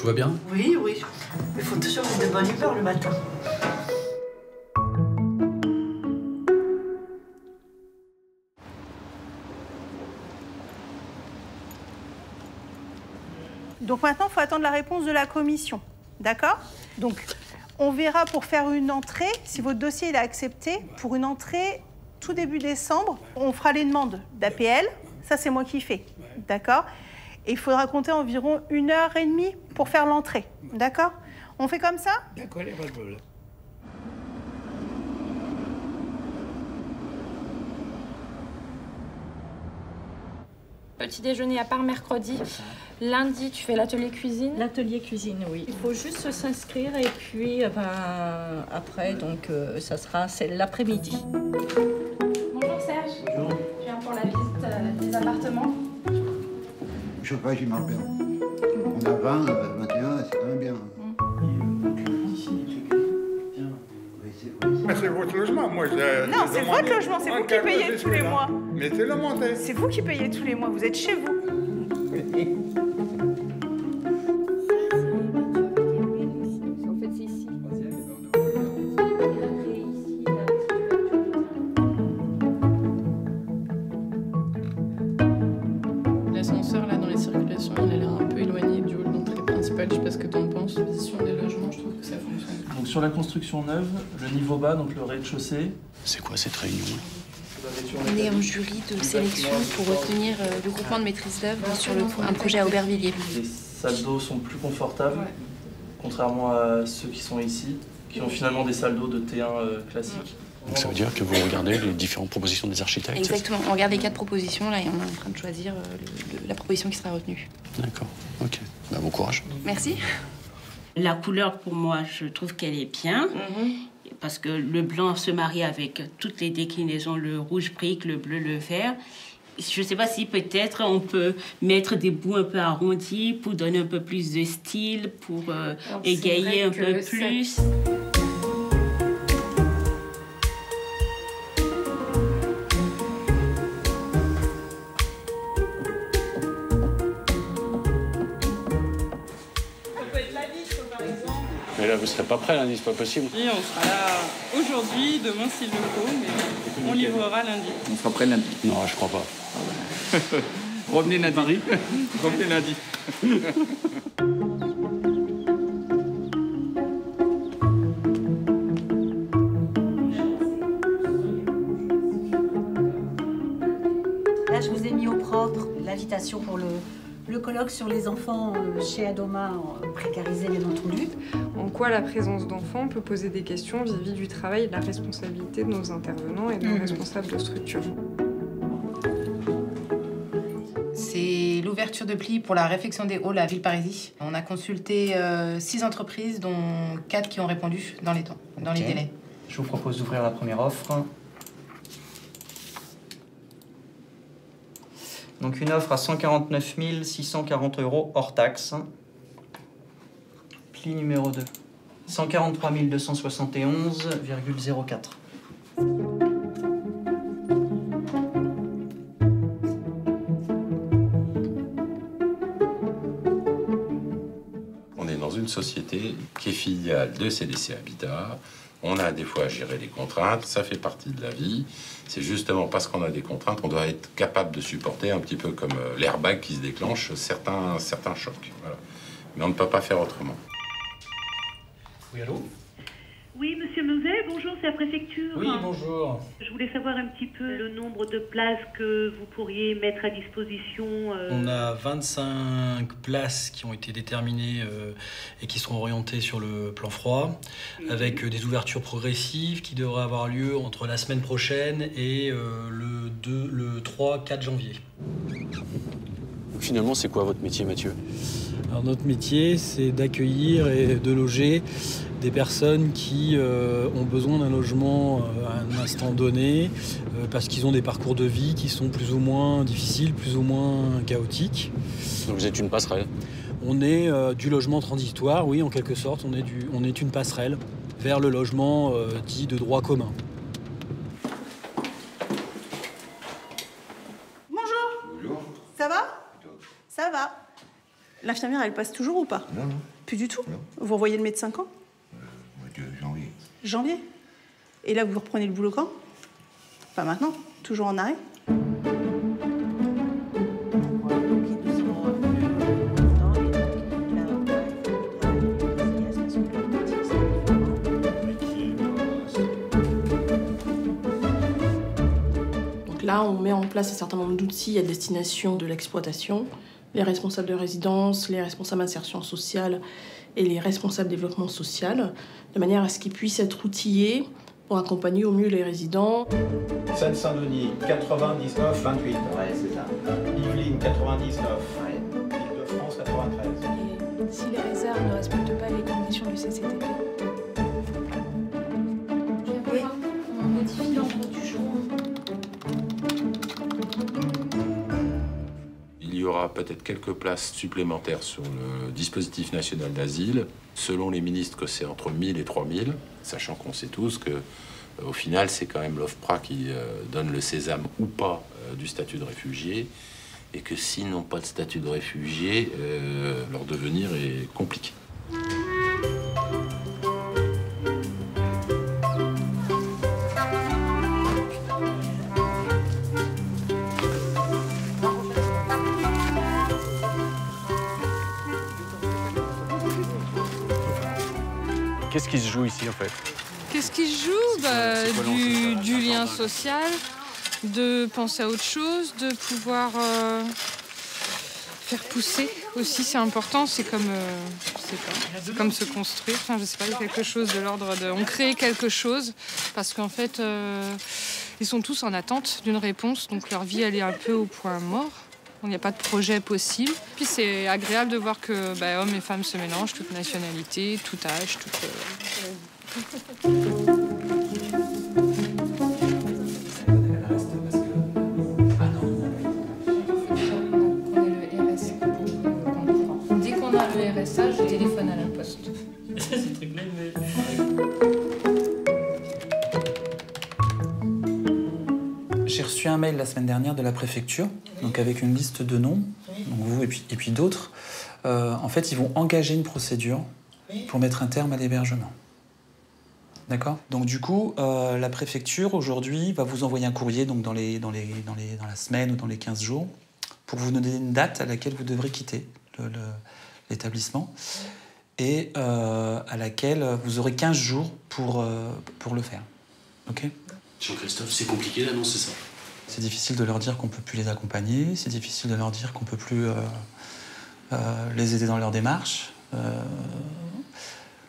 Tout va bien? Oui, oui. Il faut toujours être de bonne humeur le matin. Donc maintenant, il faut attendre la réponse de la commission. D'accord? Donc, on verra pour faire une entrée, si votre dossier est accepté, pour une entrée tout début décembre, on fera les demandes d'APL. Ça, c'est moi qui fais. D'accord? Et il faudra compter environ 1h30 pour faire l'entrée. D'accord? On fait comme ça? D'accord, il n'y a pas de problème. Petit déjeuner à part mercredi. Lundi, tu fais l'atelier cuisine? L'atelier cuisine, oui. Il faut juste s'inscrire et puis après, donc ça sera l'après-midi. Bonjour Serge. Bonjour. Je viens pour la visite des appartements. Je sais pas, j'y marre bien. On a 20, 21, c'est quand même bien. Mais c'est votre logement, moi. Non, c'est votre logement, c'est vous qui payez tous les mois. Mettez-le monter. C'est vous qui payez tous les mois, vous êtes chez vous. L'ascenseur là dans les circulations, il a l'air un peu éloigné du hall d'entrée principale. Je sais pas ce que t'en penses. Sur les logements, je trouve que ça fonctionne. Donc sur la construction neuve, le niveau bas, donc le rez-de-chaussée. C'est quoi cette réunion? On est en jury de sélection pour obtenir le groupement de maîtrise d'œuvre sur un projet à Aubervilliers. Les salles d'eau sont plus confortables, contrairement à ceux qui sont ici, qui ont finalement des salles d'eau de T1 classiques. Donc ça veut dire que vous regardez les différentes propositions des architectes? Exactement, on regarde les 4 propositions là et on est en train de choisir la proposition qui sera retenue. D'accord, ok. Bah, bon courage. Merci. La couleur, pour moi, je trouve qu'elle est bien. Parce que le blanc se marie avec toutes les déclinaisons, le rouge brique, le bleu, le vert. Je ne sais pas si peut-être on peut mettre des bouts un peu arrondis pour donner un peu plus de style, pour égayer un peu plus. Mais là, vous serez pas prêt lundi, c'est pas possible. Et on sera là aujourd'hui, demain s'il le faut, mais on livrera lundi. On sera prêt lundi. Non, je crois pas. Revenez lundi. Revenez lundi. Là, je vous ai mis au propre l'invitation pour le colloque sur les enfants chez Adoma, précarisés bien entendu. En quoi la présence d'enfants peut poser des questions vis-à-vis du travail et de la responsabilité de nos intervenants et de nos responsables de structure. C'est l'ouverture de pli pour la réfection des halls à Villeparisis. On a consulté 6 entreprises, dont 4 qui ont répondu dans les temps, dans les délais. Je vous propose d'ouvrir la première offre. Donc une offre à 149 640 € hors taxe. Pli numéro 2. 143 271,04. On est dans une société qui est filiale de CDC Habitat. On a des fois à gérer les contraintes, ça fait partie de la vie. C'est justement parce qu'on a des contraintes qu'on doit être capable de supporter, un petit peu comme l'airbag qui se déclenche, certains chocs. Voilà. Mais on ne peut pas faire autrement. Oui, allô? Oui, monsieur Meuzet, bonjour, c'est la préfecture. Oui, bonjour. Je voulais savoir un petit peu le nombre de places que vous pourriez mettre à disposition. On a 25 places qui ont été déterminées et qui seront orientées sur le plan froid, avec des ouvertures progressives qui devraient avoir lieu entre la semaine prochaine et le 3-4 janvier. Finalement, c'est quoi votre métier, Mathieu? Alors, notre métier, c'est d'accueillir et de loger des personnes qui ont besoin d'un logement à un instant donné, parce qu'ils ont des parcours de vie qui sont plus ou moins difficiles, plus ou moins chaotiques. Donc vous êtes une passerelle? On est du logement transitoire, oui, en quelque sorte. On est une passerelle vers le logement dit de droit commun. Bonjour. Ça va? Ça va. L'infirmière, elle passe toujours ou pas? Non, non. Plus du tout? Vous revoyez le médecin quand? Janvier. Janvier. Et là, vous reprenez le boulot quand? Pas maintenant, toujours en arrêt. Donc là, on met en place un certain nombre d'outils à destination de l'exploitation. Les responsables de résidence, les responsables d'insertion sociale et les responsables développement social, de manière à ce qu'ils puissent être outillés pour accompagner au mieux les résidents. Seine-Saint-Denis, 99, 28. Ouais, c'est ça. Yvelines, 99. Ouais. Île-de-France, 93. Et si les réserves ne respectent pas les conditions du CCTP, on modifie l'ordre du jour. Il y aura peut-être quelques places supplémentaires sur le dispositif national d'asile. Selon les ministres, que c'est entre 1000 et 3000, sachant qu'on sait tous que, au final, c'est quand même l'OFPRA qui donne le sésame ou pas du statut de réfugié, et que s'ils n'ont pas de statut de réfugié, leur devenir est compliqué. Qu'est-ce qui se joue ici, en fait? Qu'est-ce qui se joue? Du lien social, de penser à autre chose, de pouvoir faire pousser aussi, c'est important. C'est comme, c'est comme se construire. Enfin, je sais pas, il y a quelque chose de l'ordre de... On crée quelque chose parce qu'en fait, ils sont tous en attente d'une réponse. Donc leur vie, elle est un peu au point mort. Il n'y a pas de projet possible. Puis c'est agréable de voir que hommes et femmes se mélangent, toute nationalité, tout âge, Dès qu'on a le RSA, je téléphone à la poste. C'est très clair, mais... J'ai reçu un mail la semaine dernière de la préfecture, donc avec une liste de noms, donc vous et puis d'autres. En fait, ils vont engager une procédure pour mettre un terme à l'hébergement. D'accord? Donc du coup, la préfecture aujourd'hui va vous envoyer un courrier donc dans la semaine ou dans les 15 jours pour vous donner une date à laquelle vous devrez quitter l'établissement et à laquelle vous aurez 15 jours pour le faire. Ok? Jean-Christophe, c'est compliqué d'annoncer ça. C'est difficile de leur dire qu'on ne peut plus les accompagner, c'est difficile de leur dire qu'on ne peut plus les aider dans leur démarche.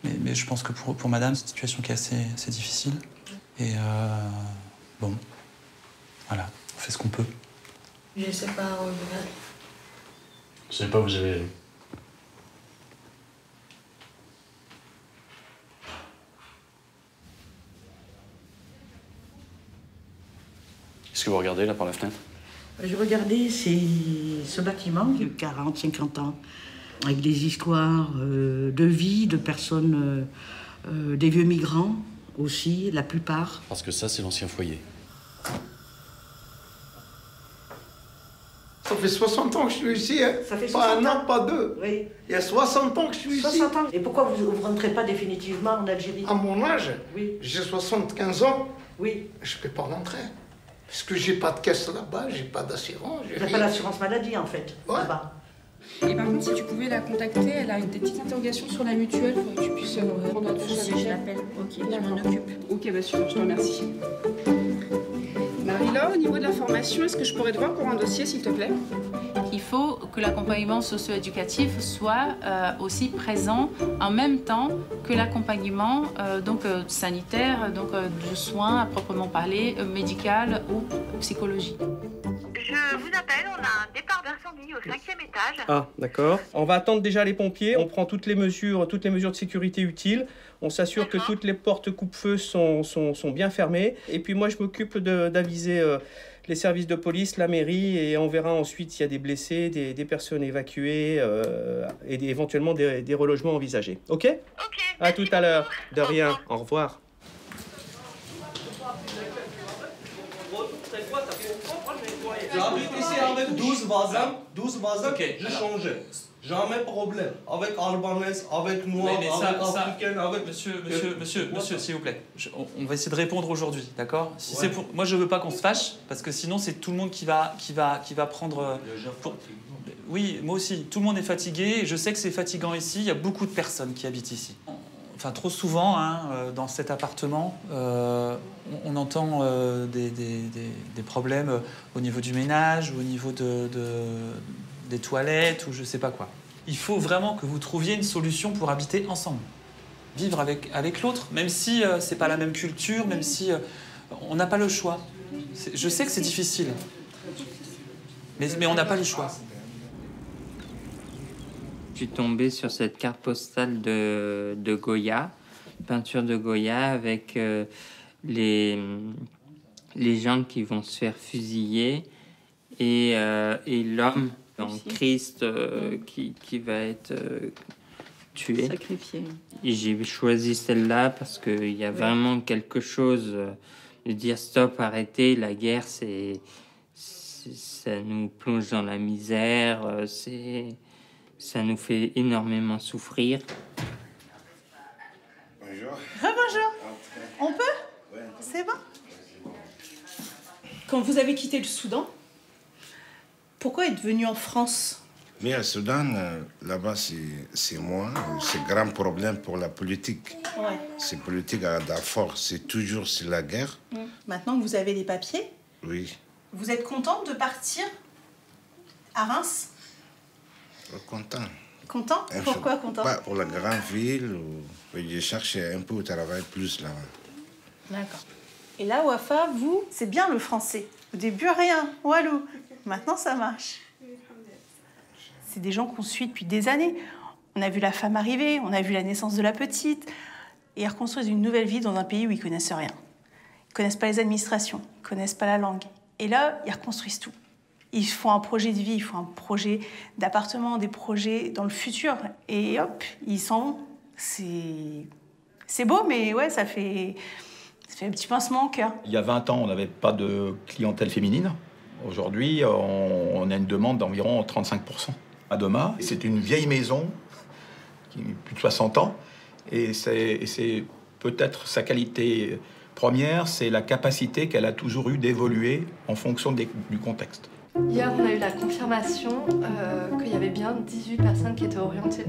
Mais je pense que pour madame, c'est une situation qui est assez difficile. Et bon, voilà, on fait ce qu'on peut. Je sais pas, Je sais pas, vous avez... Qu'est-ce que vous regardez là par la fenêtre? Je regardais ce bâtiment de 40, 50 ans, avec des histoires de vie, de personnes, des vieux migrants aussi, la plupart. Parce que ça, c'est l'ancien foyer. Ça fait 60 ans que je suis ici, hein. Ça fait 60 pas un ans. an, pas deux. Oui. Il y a 60 ans que je suis 60 ici. ans. Et pourquoi vous ne rentrez pas définitivement en Algérie? À mon âge, oui. J'ai 75 ans. Oui. Je ne peux pas rentrer. Parce que j'ai pas de caisse là-bas, j'ai pas d'assurance. Vous n'avez pas l'assurance maladie, en fait, là-bas. Et par contre, si tu pouvais la contacter, elle a des petites interrogations sur la mutuelle, il faudrait que tu puisses prendre tout ça. Je l'appelle. Ok, je m'en occupe. Ok, bah super, je te remercie. Marie-Laure, au niveau de la formation, est-ce que je pourrais te voir pour un dossier, s'il te plaît? Il faut que l'accompagnement socio-éducatif soit aussi présent en même temps que l'accompagnement sanitaire, de soins à proprement parler, médical ou psychologie. Je vous appelle, on a un départ d'incendie au 5e étage. Ah, d'accord. On va attendre déjà les pompiers, on prend toutes les mesures de sécurité utiles, on s'assure que toutes les portes coupe-feu sont bien fermées, et puis moi je m'occupe d'aviser les services de police, la mairie, et on verra ensuite s'il y a des blessés, des personnes évacuées et éventuellement des relogements envisagés. Ok? Ok. À tout à l'heure. De rien. Au revoir. J'habite ici avec 12 voisins, je change. Jamais problème. Avec Albanais, avec Noir, Mais avec ça, Africain, avec... Monsieur, s'il vous plaît. On va essayer de répondre aujourd'hui, d'accord? Si c'est pour... Moi, je veux pas qu'on se fâche, parce que sinon, c'est tout le monde qui va prendre... Oui, moi aussi. Tout le monde est fatigué. Et je sais que c'est fatigant ici. Il y a beaucoup de personnes qui habitent ici. Enfin, trop souvent, dans cet appartement, on entend des problèmes au niveau du ménage, ou au niveau des toilettes, ou je sais pas quoi. Il faut vraiment que vous trouviez une solution pour habiter ensemble. Vivre avec l'autre, même si c'est pas la même culture, même si on n'a pas le choix. Je sais que c'est difficile, mais on n'a pas le choix. Je suis tombé sur cette carte postale de Goya, peinture de Goya, avec les gens qui vont se faire fusiller et l'homme en Christ qui va être tué. Sacrifié. Et j'ai choisi celle-là parce qu'il y a vraiment quelque chose de dire stop, arrêtez, la guerre, ça nous plonge dans la misère, ça nous fait énormément souffrir. Bonjour. Bonjour. On peut? C'est bon. Quand vous avez quitté le Soudan, pourquoi êtes venu en France? Mais au Soudan, là-bas, c'est moins. C'est un grand problème pour la politique. Ouais. C'est politique à Darfour, c'est toujours sur la guerre. Maintenant que vous avez les papiers, Oui, vous êtes content de partir à Reims? content. Content? Pourquoi content? Pas pour la grande ville. Je cherche un peu de travail plus là-bas. D'accord. Et là, Wafa, vous, c'est bien le français. Au début, rien. Walou. Maintenant, ça marche. C'est des gens qu'on suit depuis des années. On a vu la femme arriver, on a vu la naissance de la petite. Et ils reconstruisent une nouvelle vie dans un pays où ils connaissent rien. Ils connaissent pas les administrations, ils connaissent pas la langue. Et là, ils reconstruisent tout. Ils font un projet de vie, ils font un projet d'appartement, des projets dans le futur. Et hop, ils s'en vont. C'est beau, mais ouais, ça fait un petit pincement au cœur. Il y a 20 ans, on n'avait pas de clientèle féminine. Aujourd'hui, on a une demande d'environ 35%. À Doma, c'est une vieille maison qui a plus de 60 ans. Et c'est peut-être sa qualité première, c'est la capacité qu'elle a toujours eue d'évoluer en fonction du contexte. Hier, on a eu la confirmation qu'il y avait bien 18 personnes qui étaient orientées.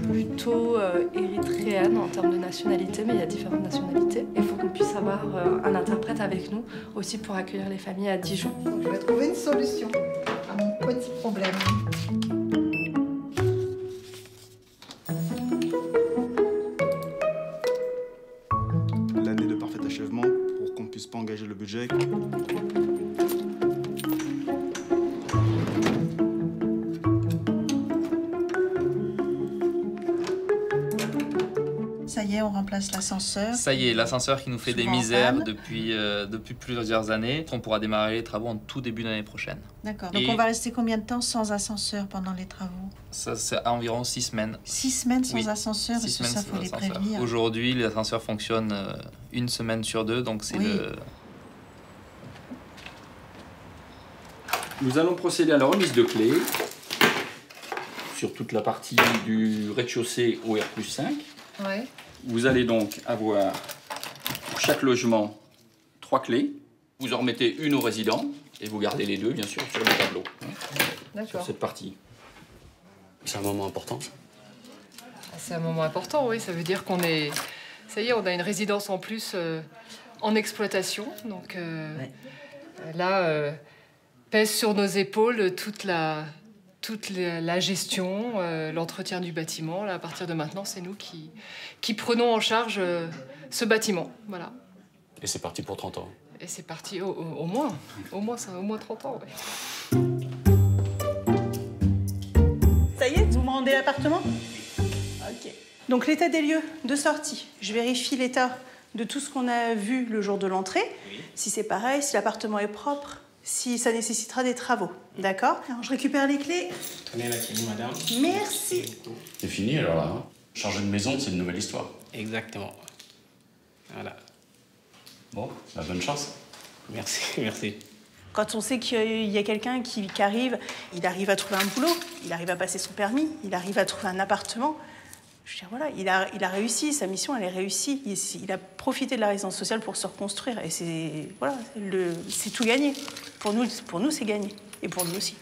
Plutôt érythréennes en termes de nationalité, mais il y a différentes nationalités. Il faut qu'on puisse avoir un interprète avec nous, aussi pour accueillir les familles à Dijon. Donc, je vais trouver une solution à mon petit problème. L'année de parfait achèvement pour qu'on puisse pas engager le budget. Ça y est, on remplace l'ascenseur. Ça y est, l'ascenseur qui nous fait des Souvent en misères panne. depuis plusieurs années. On pourra démarrer les travaux en tout début d'année prochaine. D'accord. Donc Et on va rester combien de temps sans ascenseur pendant les travaux? ça, c'est à environ 6 semaines. 6 semaines sans Oui. ascenseur, 6 parce que semaines ça, sans faut les ascenseur. prévenir. Aujourd'hui, l'ascenseur fonctionne 1 semaine sur 2, donc c'est Oui. Nous allons procéder à la remise de clés sur toute la partie du rez-de-chaussée au R+5. Ouais. Vous allez donc avoir pour chaque logement 3 clés. Vous en remettez une au résident et vous gardez les deux, bien sûr, sur le tableau. Sur D'accord. cette partie. C'est un moment important. C'est un moment important, oui. Ça veut dire qu'on est... Ça y est, on a une résidence en plus en exploitation. Donc là, pèse sur nos épaules toute la gestion, l'entretien du bâtiment. Là, à partir de maintenant, c'est nous qui prenons en charge ce bâtiment. Voilà. Et c'est parti pour 30 ans. Et c'est parti au moins. Ça a au moins 30 ans, ouais. Ça y est, vous me rendez l'appartement? Ok. Donc l'état des lieux de sortie. Je vérifie l'état de tout ce qu'on a vu le jour de l'entrée. Si c'est pareil, si l'appartement est propre, si ça nécessitera des travaux. D'accord? Alors je récupère les clés. Tenez la clé, madame. Merci. C'est fini alors là. Hein. Changer de maison, c'est une nouvelle histoire. Exactement. Voilà. Bon, bah, bonne chance. Merci, merci. Quand on sait qu'il y a quelqu'un qui arrive, il arrive à trouver un boulot, il arrive à passer son permis, il arrive à trouver un appartement. Je veux dire, voilà, il a réussi, sa mission, elle est réussie. Il a profité de la résidence sociale pour se reconstruire. Et c'est tout gagné. Pour nous c'est gagné. Et pour lui aussi.